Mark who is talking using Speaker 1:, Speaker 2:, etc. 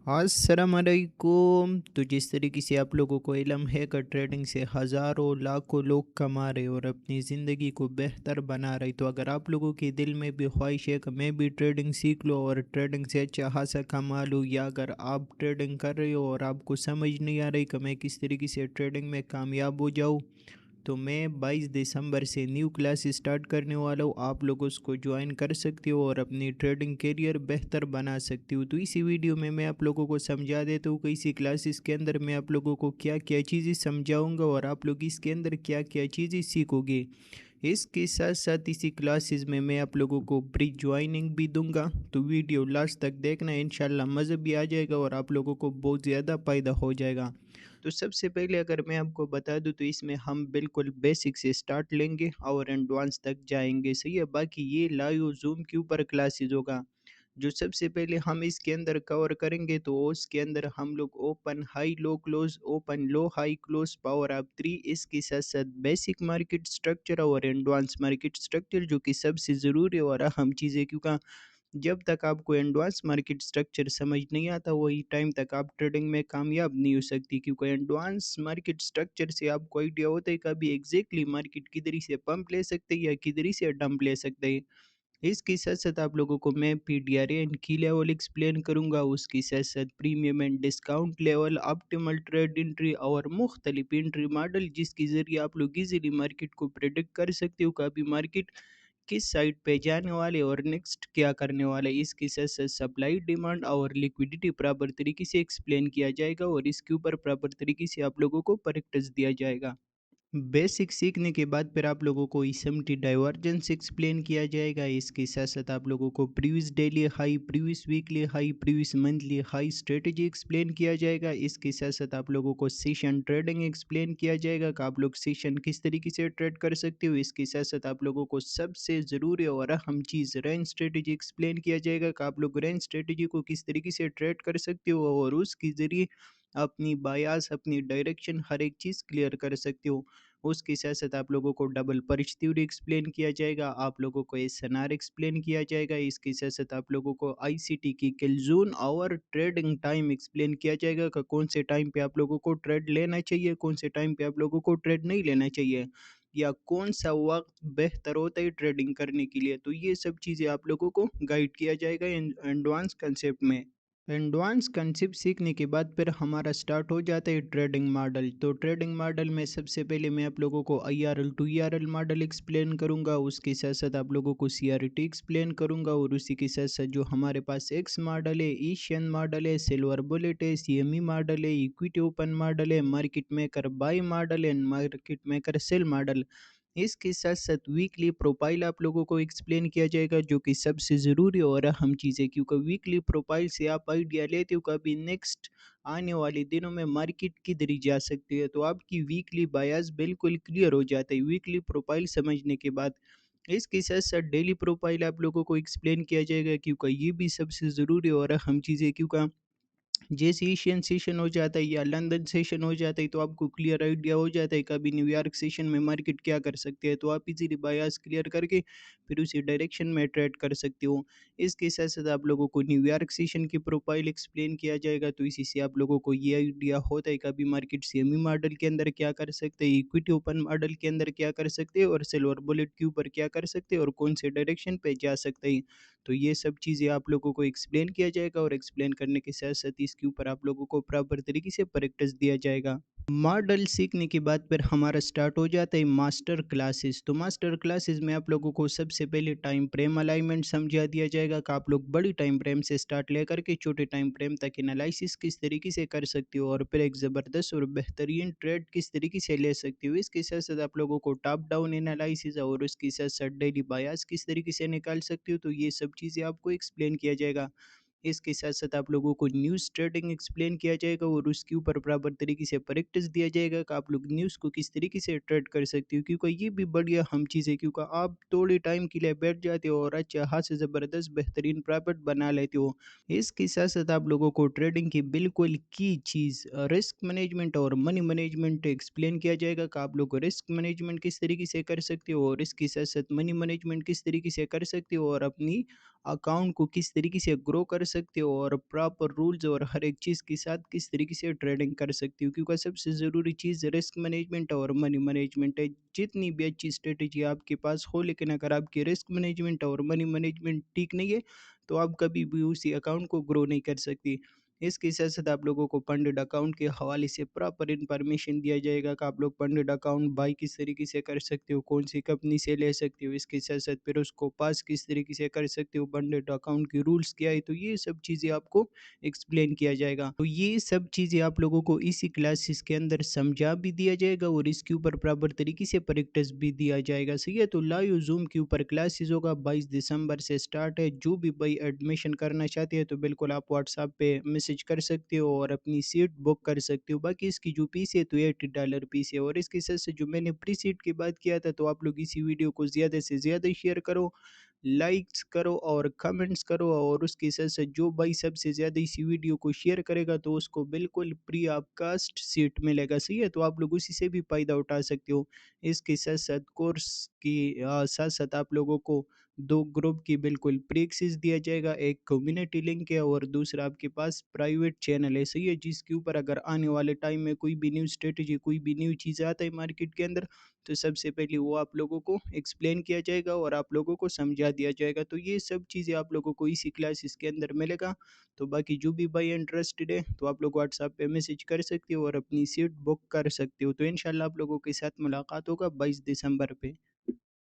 Speaker 1: अस्सलामुअलैकुम। तो जिस तरीके से आप लोगों को इल्म है कि ट्रेडिंग से हज़ारों लाखों लोग कमा रहे और अपनी ज़िंदगी को बेहतर बना रहे, तो अगर आप लोगों के दिल में भी ख्वाहिश है कि मैं भी ट्रेडिंग सीख लूँ और ट्रेडिंग से अच्छा खासा कमा लूँ, या अगर आप ट्रेडिंग कर रहे हो और आपको समझ नहीं आ रही कि मैं किस तरीके से ट्रेडिंग में कामयाब हो जाऊँ, तो मैं 22 दिसंबर से न्यू क्लास स्टार्ट करने वाला हूँ। आप लोग उसको ज्वाइन कर सकते हो और अपनी ट्रेडिंग करियर बेहतर बना सकते हो। तो इसी वीडियो में मैं आप लोगों को समझा देता हूँ कि इसी क्लासेस के अंदर मैं आप लोगों को क्या क्या चीज़ें समझाऊंगा और आप लोग इसके अंदर क्या क्या चीज़ें सीखोगे। इसके साथ साथ इसी क्लासेस में मैं आप लोगों को प्री ज्वाइनिंग भी दूंगा। तो वीडियो लास्ट तक देखना, इंशाल्लाह मज़ा भी आ जाएगा और आप लोगों को बहुत ज़्यादा फ़ायदा हो जाएगा। तो सबसे पहले अगर मैं आपको बता दूं, तो इसमें हम बिल्कुल बेसिक से स्टार्ट लेंगे और एडवांस तक जाएंगे, सही है। बाकी ये लाइव जूम के ऊपर क्लासेस होगा। जो सबसे पहले हम इसके अंदर कवर करेंगे, तो उसके अंदर हम लोग open high low close, open low high close, power of 3, इसके साथ साथ बेसिक मार्केट स्ट्रक्चर और एडवांस मार्केट स्ट्रक्चर, जो कि सबसे ज़रूरी और अहम चीज़ है। क्योंकि जब तक आपको एडवांस मार्केट स्ट्रक्चर समझ नहीं आता, वही टाइम तक आप ट्रेडिंग में कामयाब नहीं हो सकती। क्योंकि एडवांस मार्केट स्ट्रक्चर से आपको आइडिया होता है कभी एग्जैक्टली मार्केट किधर ही से पंप ले सकते हैं या किधर ही से डंप ले सकते हैं। इसके साथ-साथ आप लोगों को मैं पीडीआरए एंड की लेवल एक्सप्लेन करूँगा, उसके साथ-साथ premium and discount level, optimal trade entry और मुख्तलिफ एंट्री मॉडल, जिसके ज़रिए आप लोग इजीली मार्केट को प्रेडिक्ट कर सकते हो कि अभी मार्केट किस साइड पे जाने वाले और नेक्स्ट क्या करने वाले। इसके साथ-साथ सप्लाई, डिमांड और लिक्विडिटी प्रॉपर तरीके से एक्सप्लेन किया जाएगा और इसके ऊपर प्रॉपर तरीके से आप लोगों को प्रैक्टिस दिया जाएगा। बेसिक सीखने के बाद फिर आप लोगों को इसएमटी डाइवर्जेंस एक्सप्लेन किया जाएगा। इसके साथ साथ आप लोगों को previous daily high, previous weekly high, previous monthly high strategy explain किया जाएगा। इसके साथ साथ आप लोगों को सेशन ट्रेडिंग एक्सप्लेन किया जाएगा कि आप लोग सेशन किस तरीके से ट्रेड कर सकते हो। इसके साथ साथ आप लोगों को सबसे ज़रूरी और अहम चीज़ रेंज स्ट्रेटजी एक्सप्लेन किया जाएगा कि आप लोग रेंज स्ट्रेटजी को किस तरीके से ट्रेड कर सकते हो और उसके ज़रिए अपनी बायास, अपनी डायरेक्शन, हर एक चीज़ क्लियर कर सकते हो। उसके साथ-साथ आप लोगों को डबल पर्च थ्योरी एक्सप्लेन किया जाएगा, आप लोगों को एसएनआर एक्सप्लेन किया जाएगा। इसके साथ-साथ आप लोगों को आईसीटी की किल ज़ोन और ट्रेडिंग टाइम एक्सप्लेन किया जाएगा कि कौन से टाइम पे आप लोगों को ट्रेड लेना चाहिए, कौन से टाइम पे आप लोगों को ट्रेड नहीं लेना चाहिए, या कौन-सा वक़्त बेहतर होता है ट्रेडिंग करने के लिए। तो ये सब चीज़ें आप लोगों को गाइड किया जाएगा इन एडवांस कंसेप्ट में। एडवांस कंसेप्ट सीखने के बाद फिर हमारा स्टार्ट हो जाता है ट्रेडिंग मॉडल। तो ट्रेडिंग मॉडल में सबसे पहले मैं आप लोगों को IRL to ERL model explain करूंगा, उसके साथ साथ आप लोगों को CRT एक्सप्लेन करूंगा और उसी के साथ साथ जो हमारे पास एक्स मॉडल है, एशियन मॉडल है, सिल्वर बुलेट है, CME मॉडल है, इक्विटी ओपन मॉडल है, मार्केट मेकर बाय मॉडल है, मार्केट मेकर सेल मॉडल। इसके साथ साथ वीकली प्रोफाइल आप लोगों को एक्सप्लेन किया जाएगा, जो कि सबसे ज़रूरी और अहम चीज़ है। क्योंकि वीकली प्रोफाइल से आप आइडिया लेते हो कि अभी नेक्स्ट आने वाले दिनों में मार्केट किधर ही जा सकती है, तो आपकी वीकली बायस बिल्कुल क्लियर हो जाता है वीकली प्रोफाइल समझने के बाद। इसके साथ साथ डेली प्रोफाइल आप लोगों को एक्सप्लेन किया जाएगा, क्योंकि ये भी सबसे ज़रूरी और अहम चीज़ है। क्योंकि जैसे एशियन सेशन हो जाता है या लंदन सेशन हो जाता है, तो आपको क्लियर आइडिया हो जाता है कभी न्यूयॉर्क सेशन में मार्केट क्या कर सकते हैं, तो आप इजीली बायस क्लियर करके फिर उसी डायरेक्शन में ट्रेड कर सकते हो। इसके साथ साथ आप लोगों को न्यूयॉर्क सेशन की प्रोफाइल एक्सप्लेन किया जाएगा, तो इसी से आप लोगों को ये आइडिया होता है कभी मार्केट सेमी मॉडल के अंदर क्या कर सकते हैं, इक्विटी ओपन मॉडल के अंदर क्या कर सकते हैं और सिल्वर बुलेट के ऊपर क्या कर सकते हैं और कौन से डायरेक्शन पे जा सकते हैं। तो ये सब चीज़ें आप लोगों को एक्सप्लेन किया जाएगा और एक्सप्लेन करने के साथ साथ इसके ऊपर आप लोगों को प्रॉपर तरीके से प्रैक्टिस दिया जाएगा। मॉडल सीखने के बाद फिर हमारा स्टार्ट हो जाता है मास्टर क्लासेस। तो मास्टर क्लासेस में आप लोगों को सबसे पहले टाइम फ्रेम अलाइनमेंट समझा दिया जाएगा कि आप लोग बड़ी टाइम फ्रेम से स्टार्ट लेकर के छोटे टाइम फ्रेम तक एनालिसिस किस तरीके से कर सकते हो और फिर एक ज़बरदस्त और बेहतरीन ट्रेड किस तरीके से ले सकते हो। इसके साथ साथ आप लोगों को टॉप डाउन एनालिसिस और उसके साथ साथ डेली बायस किस तरीके से निकाल सकते हो, तो ये सब चीज़ें आपको एक्सप्लेन किया जाएगा। इसके साथ-साथ आप लोगों को न्यूज़ ट्रेडिंग एक्सप्लेन किया जाएगा और उसके ऊपर बराबर तरीके से प्रैक्टिस दिया जाएगा कि आप लोग न्यूज़ को किस तरीके से ट्रेड कर सकते हो। क्योंकि ये भी बढ़िया अहम चीज़ है, क्योंकि आप थोड़े टाइम के लिए बैठ जाते हो और अच्छा खासा ज़बरदस्त बेहतरीन प्रॉफिट बना लेते हो। इसके साथ-साथ आप लोगों को ट्रेडिंग की बिल्कुल की चीज़ रिस्क मैनेजमेंट और मनी मैनेजमेंट एक्सप्लेन किया जाएगा कि आप लोग रिस्क मैनेजमेंट किस तरीके से कर सकते हो और इसके साथ-साथ मनी मैनेजमेंट किस तरीके से कर सकते हो और अपनी अकाउंट को किस तरीके से ग्रो कर सकते हो और प्रॉपर रूल्स और हर एक चीज़ के साथ किस तरीके से ट्रेडिंग कर सकते हो, क्योंकि सबसे ज़रूरी चीज़ रिस्क मैनेजमेंट और मनी मैनेजमेंट है। जितनी भी अच्छी स्ट्रेटेजी आपके पास हो, लेकिन अगर आपकी रिस्क मैनेजमेंट और मनी मैनेजमेंट ठीक नहीं है, तो आप कभी भी उसी अकाउंट को ग्रो नहीं कर सकती। इसके साथ साथ आप लोगों को पंडित अकाउंट के हवाले से प्रॉपर इन्फॉर्मेशन दिया जाएगा कि आप लोग पंडित अकाउंट बाई किस तरीके से कर सकते हो, कौन सी कंपनी से ले सकते हो, इसके साथ साथ फिर उसको पास किस तरीके से कर सकते हो, पंडित अकाउंट के रूल्स क्या है, तो ये सब चीज़ें आपको एक्सप्लेन किया जाएगा। तो ये सब चीज़ें आप लोगों को इसी क्लासेस के अंदर समझा भी दिया जाएगा और इसके ऊपर प्रॉपर तरीके से प्रैक्टिस भी दिया जाएगा। सही है, तो लाइव जूम के ऊपर क्लासेस होगा, 22 दिसंबर से स्टार्ट है। जो भी भाई एडमिशन करना चाहते हैं तो बिल्कुल आप व्हाट्सएप पे मैसेज कर सकते हो और अपनी सीट बुक कर सकते हो। बाकी इसकी जो फीस है तो $80 फीस है। और इसके साथ साथ जो मैंने प्री सीट की बात किया था, तो आप लोग इसी वीडियो को ज़्यादा से ज़्यादा शेयर करो, लाइक्स करो और कमेंट्स करो, और उसके साथ साथ जो भाई सबसे ज़्यादा इसी वीडियो को शेयर करेगा तो उसको बिल्कुल फ्री ऑफ कास्ट सीट मिलेगा। सही है, तो आप लोग उसी से भी फ़ायदा उठा सकते हो। इसके साथ साथ कोर्स की साथ साथ आप लोगों को 2 ग्रुप की बिल्कुल फ्री एक्सेस दिया जाएगा। एक कम्युनिटी लिंक है और दूसरा आपके पास प्राइवेट चैनल है। सही है, जिसके ऊपर अगर आने वाले टाइम में कोई भी न्यू स्ट्रेटजी, कोई भी न्यू चीज़ आता है मार्केट के अंदर, तो सबसे पहले वो आप लोगों को एक्सप्लेन किया जाएगा और आप लोगों को समझा दिया जाएगा। तो ये सब चीज़ें आप लोगों को इसी क्लासेस के अंदर मिलेगा। तो बाकी जो भी भाई इंटरेस्टेड है तो आप लोग व्हाट्सएप पे मैसेज कर सकते हो और अपनी सीट बुक कर सकते हो। तो इंशाल्लाह आप लोगों के साथ मुलाकात होगा 22 दिसंबर पे।